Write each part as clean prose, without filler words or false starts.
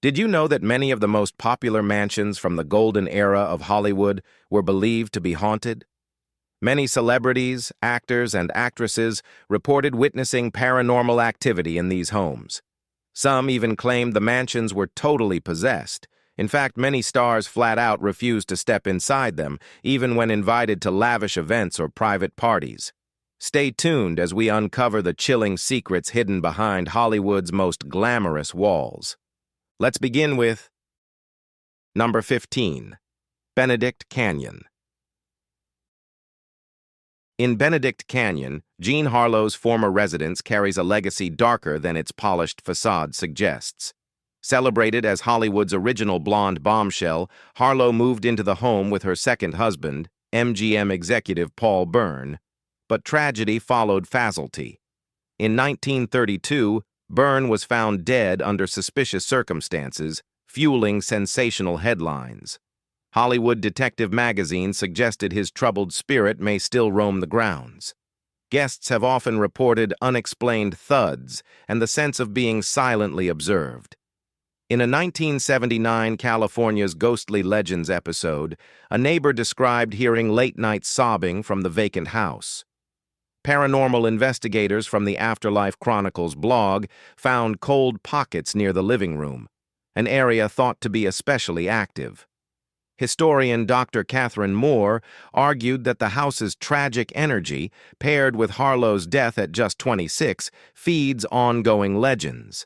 Did you know that many of the most popular mansions from the golden era of Hollywood were believed to be haunted? Many celebrities, actors, and actresses reported witnessing paranormal activity in these homes. Some even claimed the mansions were totally possessed. In fact, many stars flat out refused to step inside them, even when invited to lavish events or private parties. Stay tuned as we uncover the chilling secrets hidden behind Hollywood's most glamorous walls. Let's begin with number 15, Benedict Canyon. In Benedict Canyon, Jean Harlow's former residence carries a legacy darker than its polished facade suggests. Celebrated as Hollywood's original blonde bombshell, Harlow moved into the home with her second husband, MGM executive Paul Byrne. But tragedy followed faculty. In 1932, Byrne was found dead under suspicious circumstances, fueling sensational headlines. Hollywood Detective magazine suggested his troubled spirit may still roam the grounds. Guests have often reported unexplained thuds and the sense of being silently observed. In a 1979 California's Ghostly Legends episode, a neighbor described hearing late-night sobbing from the vacant house. Paranormal investigators from the Afterlife Chronicles blog found cold pockets near the living room, an area thought to be especially active. Historian Dr. Catherine Moore argued that the house's tragic energy, paired with Harlow's death at just 26, feeds ongoing legends.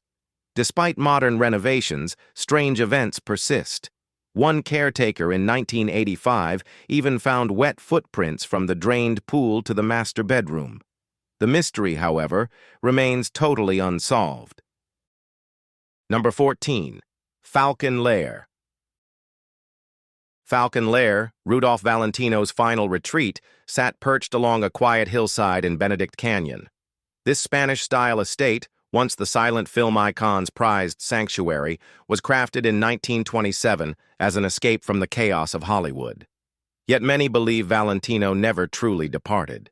Despite modern renovations, strange events persist. One caretaker in 1985 even found wet footprints from the drained pool to the master bedroom. The mystery, however, remains totally unsolved. Number 14, Falcon Lair. Falcon Lair, Rudolph Valentino's final retreat, sat perched along a quiet hillside in Benedict Canyon. This Spanish-style estate, once the silent film icon's prized sanctuary, was crafted in 1927 as an escape from the chaos of Hollywood. Yet many believe Valentino never truly departed.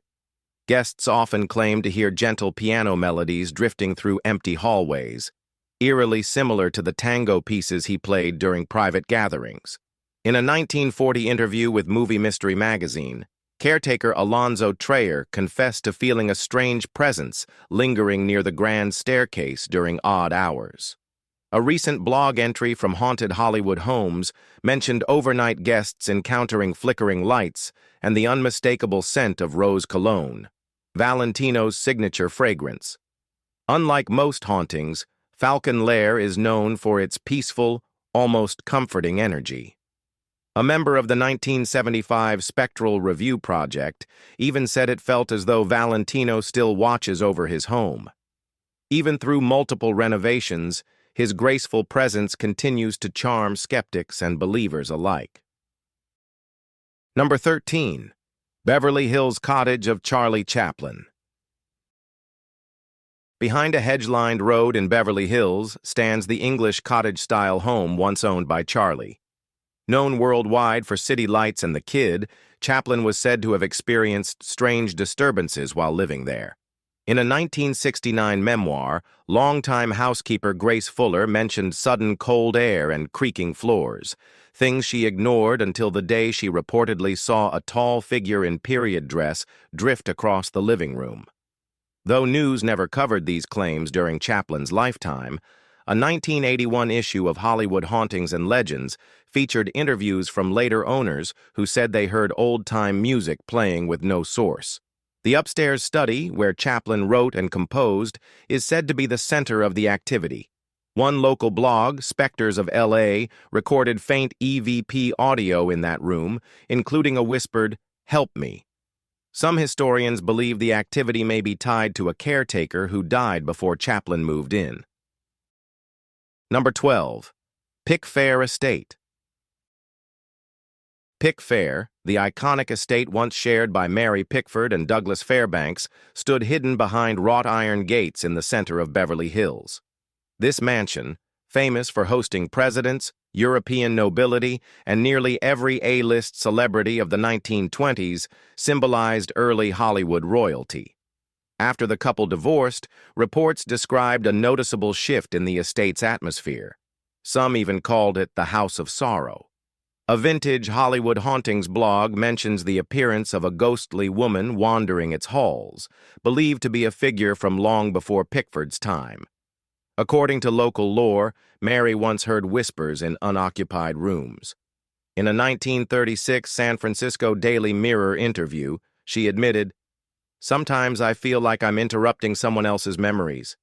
Guests often claim to hear gentle piano melodies drifting through empty hallways, eerily similar to the tango pieces he played during private gatherings. In a 1940 interview with Movie Mystery magazine, caretaker Alonzo Trayer confessed to feeling a strange presence lingering near the grand staircase during odd hours. A recent blog entry from Haunted Hollywood Homes mentioned overnight guests encountering flickering lights and the unmistakable scent of rose cologne, Valentino's signature fragrance. Unlike most hauntings, Falcon Lair is known for its peaceful, almost comforting energy. A member of the 1975 Spectral Review Project even said it felt as though Valentino still watches over his home. Even through multiple renovations, his graceful presence continues to charm skeptics and believers alike. Number 13, Beverly Hills cottage of Charlie Chaplin. Behind a hedge-lined road in Beverly Hills stands the English cottage-style home once owned by Charlie. Known worldwide for City Lights and The Kid, Chaplin was said to have experienced strange disturbances while living there. In a 1969 memoir, longtime housekeeper Grace Fuller mentioned sudden cold air and creaking floors, things she ignored until the day she reportedly saw a tall figure in period dress drift across the living room. Though news never covered these claims during Chaplin's lifetime, a 1981 issue of Hollywood Hauntings and Legends featured interviews from later owners who said they heard old-time music playing with no source. The upstairs study, where Chaplin wrote and composed, is said to be the center of the activity. One local blog, Spectres of L.A., recorded faint EVP audio in that room, including a whispered, "Help me." Some historians believe the activity may be tied to a caretaker who died before Chaplin moved in. Number 12, Pickfair Estate. Pickfair, the iconic estate once shared by Mary Pickford and Douglas Fairbanks, stood hidden behind wrought iron gates in the center of Beverly Hills. This mansion, famous for hosting presidents, European nobility, and nearly every A-list celebrity of the 1920s, symbolized early Hollywood royalty. After the couple divorced, reports described a noticeable shift in the estate's atmosphere. Some even called it the House of Sorrow. A vintage Hollywood hauntings blog mentions the appearance of a ghostly woman wandering its halls, believed to be a figure from long before Pickford's time. According to local lore, Mary once heard whispers in unoccupied rooms. In a 1936 San Francisco Daily Mirror interview, she admitted, "Sometimes I feel like I'm interrupting someone else's memories."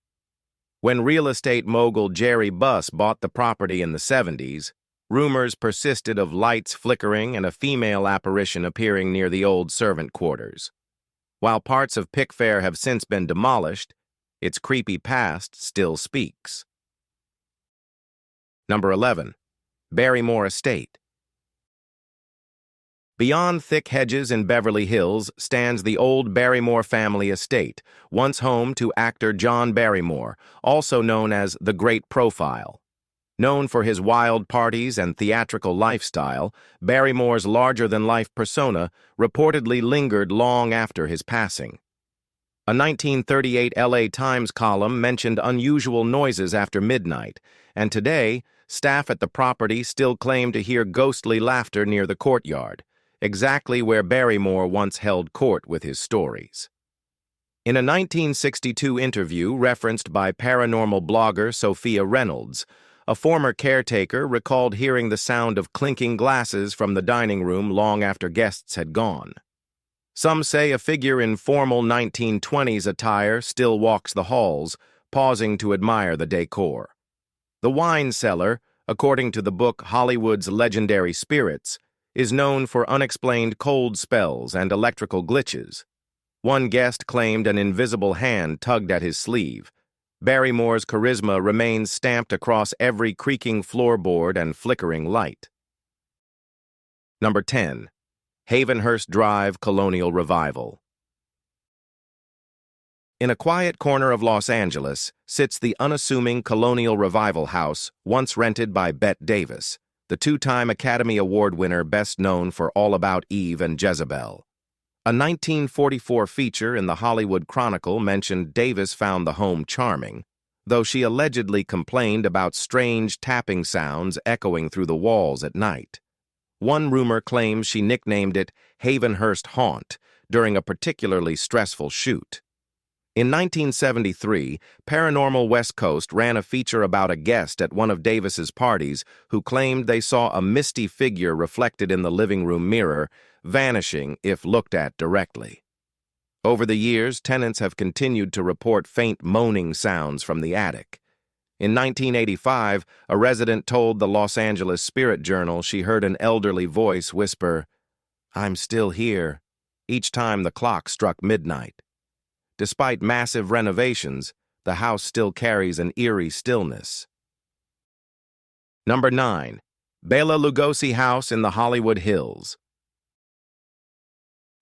When real estate mogul Jerry Buss bought the property in the 70s, rumors persisted of lights flickering and a female apparition appearing near the old servant quarters. While parts of Pickfair have since been demolished, its creepy past still speaks. Number 11. Barrymore Estate. Beyond thick hedges in Beverly Hills stands the old Barrymore family estate, once home to actor John Barrymore, also known as the Great Profile. Known for his wild parties and theatrical lifestyle, Barrymore's larger-than-life persona reportedly lingered long after his passing. A 1938 LA Times column mentioned unusual noises after midnight, and today, staff at the property still claim to hear ghostly laughter near the courtyard, exactly where Barrymore once held court with his stories. In a 1962 interview referenced by paranormal blogger Sophia Reynolds, a former caretaker recalled hearing the sound of clinking glasses from the dining room long after guests had gone. Some say a figure in formal 1920s attire still walks the halls, pausing to admire the decor. The wine cellar, according to the book Hollywood's Legendary Spirits, is known for unexplained cold spells and electrical glitches. One guest claimed an invisible hand tugged at his sleeve. Barrymore's charisma remains stamped across every creaking floorboard and flickering light. Number 10. Havenhurst Drive Colonial Revival. In a quiet corner of Los Angeles sits the unassuming Colonial Revival house once rented by Bette Davis, the two-time Academy Award winner best known for All About Eve and Jezebel. A 1944 feature in the Hollywood Chronicle mentioned Davis found the home charming, though she allegedly complained about strange tapping sounds echoing through the walls at night. One rumor claims she nicknamed it Havenhurst Haunt during a particularly stressful shoot. In 1973, Paranormal West Coast ran a feature about a guest at one of Davis's parties who claimed they saw a misty figure reflected in the living room mirror, vanishing if looked at directly. Over the years, tenants have continued to report faint moaning sounds from the attic. In 1985, a resident told the Los Angeles Spirit Journal she heard an elderly voice whisper, "I'm still here," each time the clock struck midnight. Despite massive renovations, the house still carries an eerie stillness. Number 9. Bela Lugosi House in the Hollywood Hills.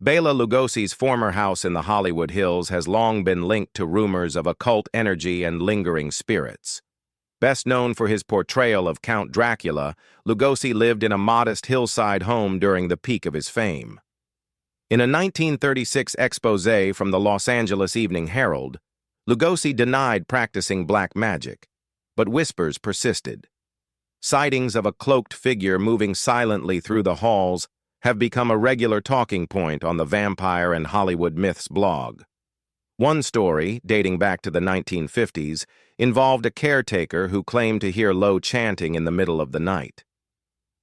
Bela Lugosi's former house in the Hollywood Hills has long been linked to rumors of occult energy and lingering spirits. Best known for his portrayal of Count Dracula, Lugosi lived in a modest hillside home during the peak of his fame. In a 1936 exposé from the Los Angeles Evening Herald, Lugosi denied practicing black magic, but whispers persisted. Sightings of a cloaked figure moving silently through the halls have become a regular talking point on the Vampire and Hollywood Myths blog. One story, dating back to the 1950s, involved a caretaker who claimed to hear low chanting in the middle of the night.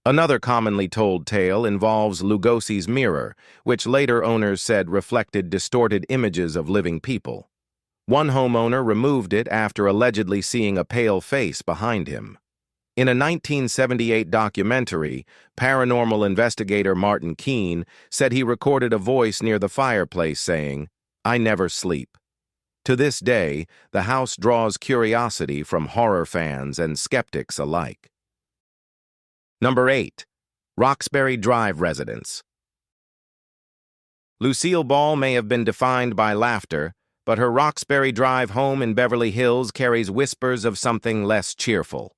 Another commonly told tale involves Lugosi's mirror, which later owners said reflected distorted images of living people. One homeowner removed it after allegedly seeing a pale face behind him. In a 1978 documentary, paranormal investigator Martin Keene said he recorded a voice near the fireplace saying, "I never sleep." To this day, the house draws curiosity from horror fans and skeptics alike. Number 8. Roxbury Drive Residence. Lucille Ball may have been defined by laughter, but her Roxbury Drive home in Beverly Hills carries whispers of something less cheerful.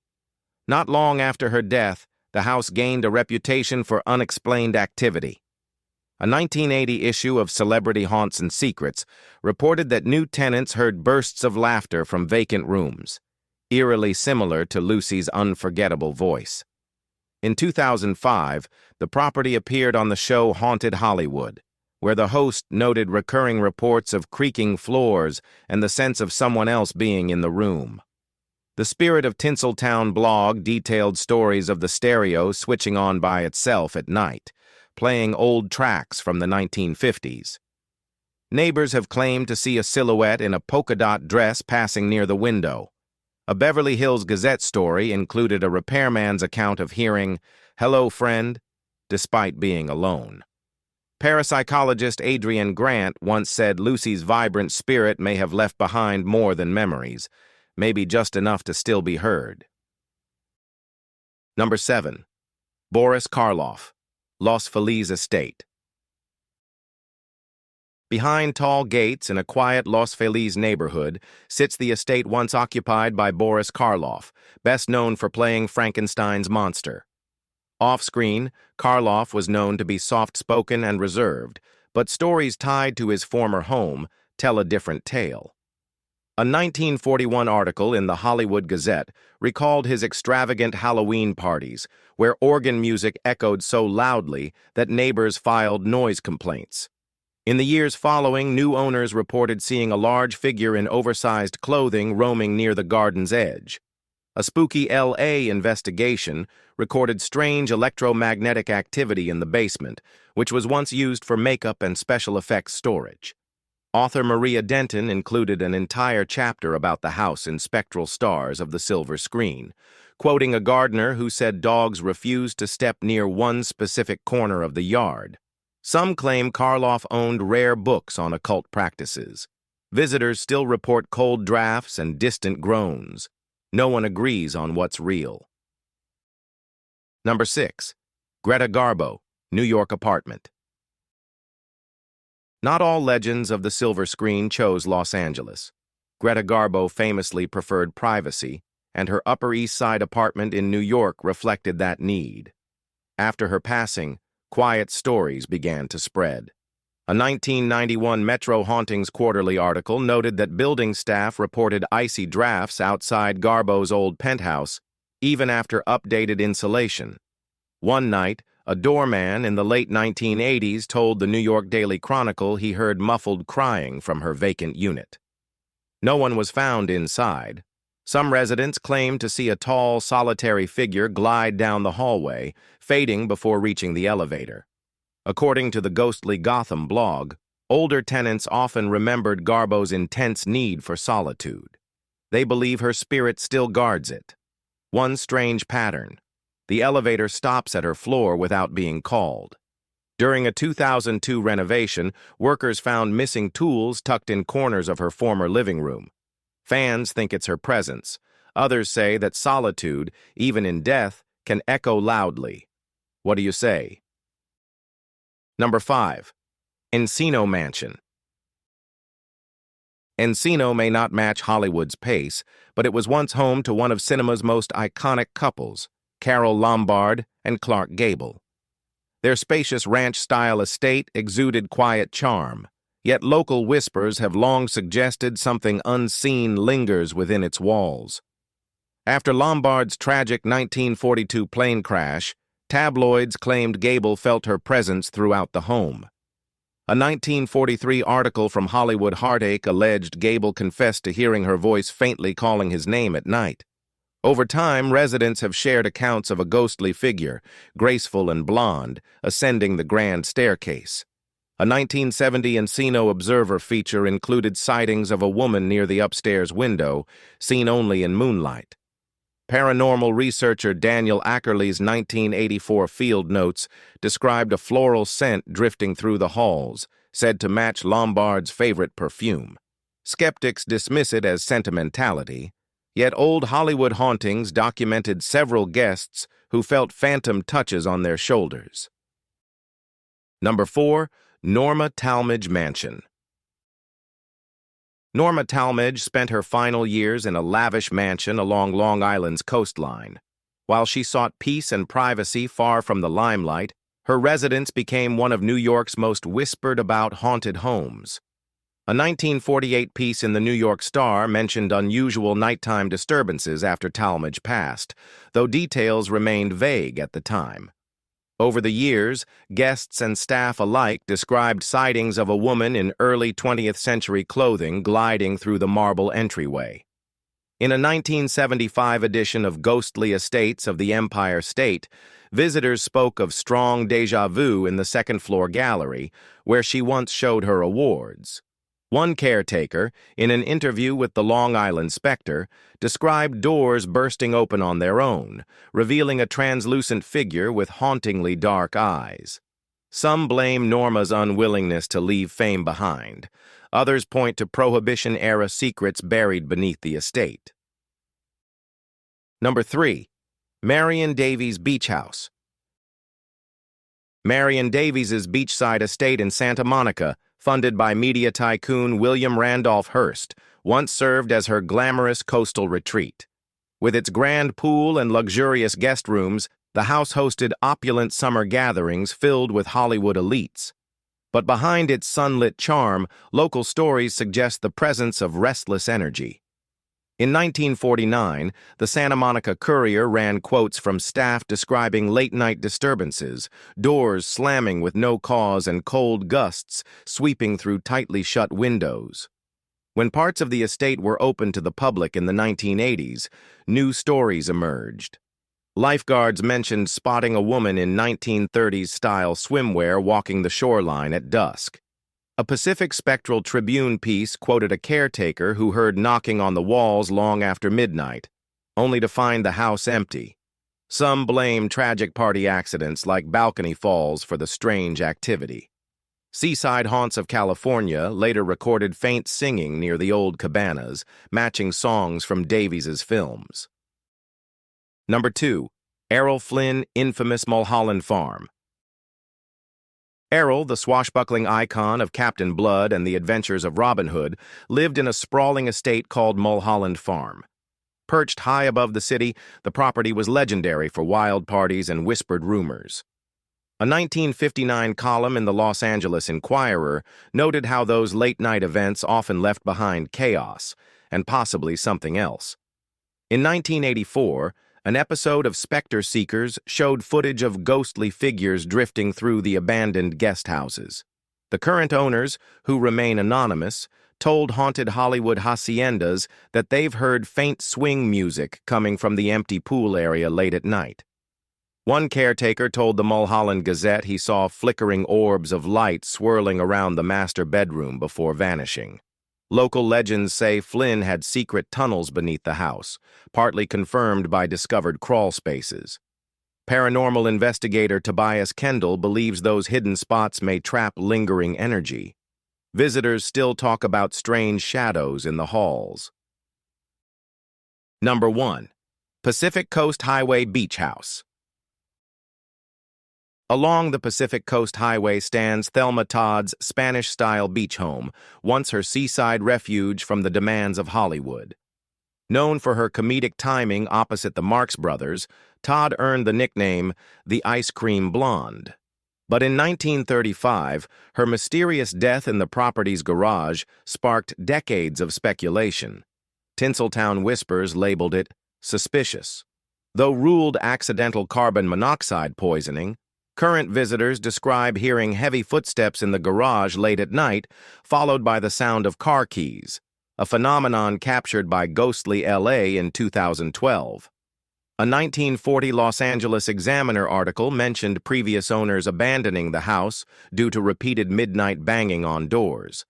Not long after her death, the house gained a reputation for unexplained activity. A 1980 issue of Celebrity Haunts and Secrets reported that new tenants heard bursts of laughter from vacant rooms. eerily similar to Lucy's unforgettable voice. In 2005, the property appeared on the show Haunted Hollywood, where the host noted recurring reports of creaking floors and the sense of someone else being in the room. The Spirit of Tinseltown blog detailed stories of the stereo switching on by itself at night, playing old tracks from the 1950s. Neighbors have claimed to see a silhouette in a polka-dot dress passing near the window. A Beverly Hills Gazette story included a repairman's account of hearing, "Hello, friend," despite being alone. Parapsychologist Adrian Grant once said Lucy's vibrant spirit may have left behind more than memories, maybe just enough to still be heard. Number 7. Boris Karloff, Los Feliz Estate. Behind tall gates in a quiet Los Feliz neighborhood sits the estate once occupied by Boris Karloff, best known for playing Frankenstein's monster. Off-screen, Karloff was known to be soft-spoken and reserved, but stories tied to his former home tell a different tale. A 1941 article in the Hollywood Gazette recalled his extravagant Halloween parties, where organ music echoed so loudly that neighbors filed noise complaints. In the years following, new owners reported seeing a large figure in oversized clothing roaming near the garden's edge. A spooky L.A. investigation recorded strange electromagnetic activity in the basement, which was once used for makeup and special effects storage. Author Maria Denton included an entire chapter about the house in spectral stars of the silver screen, quoting a gardener who said dogs refused to step near one specific corner of the yard. Some claim Karloff owned rare books on occult practices. Visitors still report cold drafts and distant groans. No one agrees on what's real. Number 6. Greta Garbo, New York apartment. Not all legends of the silver screen chose Los Angeles. Greta Garbo famously preferred privacy, and her Upper East Side apartment in New York reflected that need. After her passing, quiet stories began to spread. A 1991 Metro Hauntings Quarterly article noted that building staff reported icy drafts outside Garbo's old penthouse, even after updated insulation. One night, a doorman in the late 1980s told the New York Daily Chronicle he heard muffled crying from her vacant unit. No one was found inside. Some residents claimed to see a tall, solitary figure glide down the hallway, fading before reaching the elevator. According to the Ghostly Gotham blog, older tenants often remembered Garbo's intense need for solitude. They believe her spirit still guards it. One strange pattern: the elevator stops at her floor without being called. During a 2002 renovation, workers found missing tools tucked in corners of her former living room. Fans think it's her presence. Others say that solitude, even in death, can echo loudly. What do you say? Number 5. Encino Mansion. Encino may not match Hollywood's pace, but it was once home to one of cinema's most iconic couples, Carole Lombard and Clark Gable. Their spacious ranch-style estate exuded quiet charm, yet local whispers have long suggested something unseen lingers within its walls. After Lombard's tragic 1942 plane crash, tabloids claimed Gable felt her presence throughout the home. A 1943 article from Hollywood Heartache alleged Gable confessed to hearing her voice faintly calling his name at night. Over time, residents have shared accounts of a ghostly figure, graceful and blonde, ascending the grand staircase. A 1970 Encino Observer feature included sightings of a woman near the upstairs window, seen only in moonlight. Paranormal researcher Daniel Ackerley's 1984 field notes described a floral scent drifting through the halls, said to match Lombard's favorite perfume. Skeptics dismiss it as sentimentality, yet old Hollywood hauntings documented several guests who felt phantom touches on their shoulders. Number 4. Norma Talmadge Mansion. Norma Talmadge spent her final years in a lavish mansion along Long Island's coastline. While she sought peace and privacy far from the limelight, her residence became one of New York's most whispered-about haunted homes. A 1948 piece in the New York Star mentioned unusual nighttime disturbances after Talmadge passed, though details remained vague at the time. Over the years, guests and staff alike described sightings of a woman in early 20th century clothing gliding through the marble entryway. In a 1975 edition of Ghostly Estates of the Empire State, visitors spoke of strong déjà vu in the second-floor gallery, where she once showed her awards. One caretaker, in an interview with the Long Island Spectre, described doors bursting open on their own, revealing a translucent figure with hauntingly dark eyes. Some blame Norma's unwillingness to leave fame behind. Others point to Prohibition-era secrets buried beneath the estate. Number 3. Marion Davies Beach House. Marion Davies's beachside estate in Santa Monica, funded by media tycoon William Randolph Hearst, once served as her glamorous coastal retreat. With its grand pool and luxurious guest rooms, the house hosted opulent summer gatherings filled with Hollywood elites. But behind its sunlit charm, local stories suggest the presence of restless energy. In 1949, the Santa Monica Courier ran quotes from staff describing late-night disturbances, doors slamming with no cause and cold gusts sweeping through tightly shut windows. When parts of the estate were open to the public in the 1980s, new stories emerged. Lifeguards mentioned spotting a woman in 1930s-style swimwear walking the shoreline at dusk. A Pacific Spectral Tribune piece quoted a caretaker who heard knocking on the walls long after midnight, only to find the house empty. Some blame tragic party accidents like balcony falls for the strange activity. Seaside haunts of California later recorded faint singing near the old cabanas, matching songs from Davies's films. Number 2. Errol Flynn, infamous Mulholland Farm. Errol, the swashbuckling icon of Captain Blood and the adventures of Robin Hood, lived in a sprawling estate called Mulholland Farm. Perched high above the city, the property was legendary for wild parties and whispered rumors. A 1959 column in the Los Angeles Inquirer noted how those late-night events often left behind chaos, and possibly something else. In 1984, an episode of Spectre Seekers showed footage of ghostly figures drifting through the abandoned guest houses. The current owners, who remain anonymous, told Haunted Hollywood Haciendas that they've heard faint swing music coming from the empty pool area late at night. One caretaker told the Mulholland Gazette he saw flickering orbs of light swirling around the master bedroom before vanishing. Local legends say Flynn had secret tunnels beneath the house, partly confirmed by discovered crawl spaces. Paranormal investigator Tobias Kendall believes those hidden spots may trap lingering energy. Visitors still talk about strange shadows in the halls. Number 1. Pacific Coast Highway Beach House. Along the Pacific Coast Highway stands Thelma Todd's Spanish-style beach home, once her seaside refuge from the demands of Hollywood. Known for her comedic timing opposite the Marx Brothers, Todd earned the nickname the Ice Cream Blonde. But in 1935, her mysterious death in the property's garage sparked decades of speculation. Tinseltown Whispers labeled it suspicious. Though ruled accidental carbon monoxide poisoning, current visitors describe hearing heavy footsteps in the garage late at night, followed by the sound of car keys, a phenomenon captured by Ghostly LA in 2012. A 1940 Los Angeles Examiner article mentioned previous owners abandoning the house due to repeated midnight banging on doors.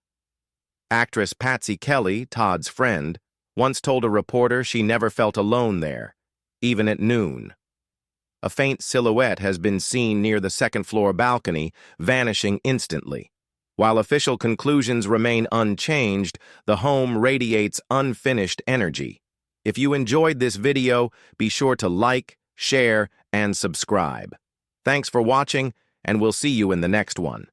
Actress Patsy Kelly, Todd's friend, once told a reporter she never felt alone there, even at noon. A faint silhouette has been seen near the second-floor balcony, vanishing instantly. While official conclusions remain unchanged, the home radiates unfinished energy. If you enjoyed this video, be sure to like, share, and subscribe. Thanks for watching, and we'll see you in the next one.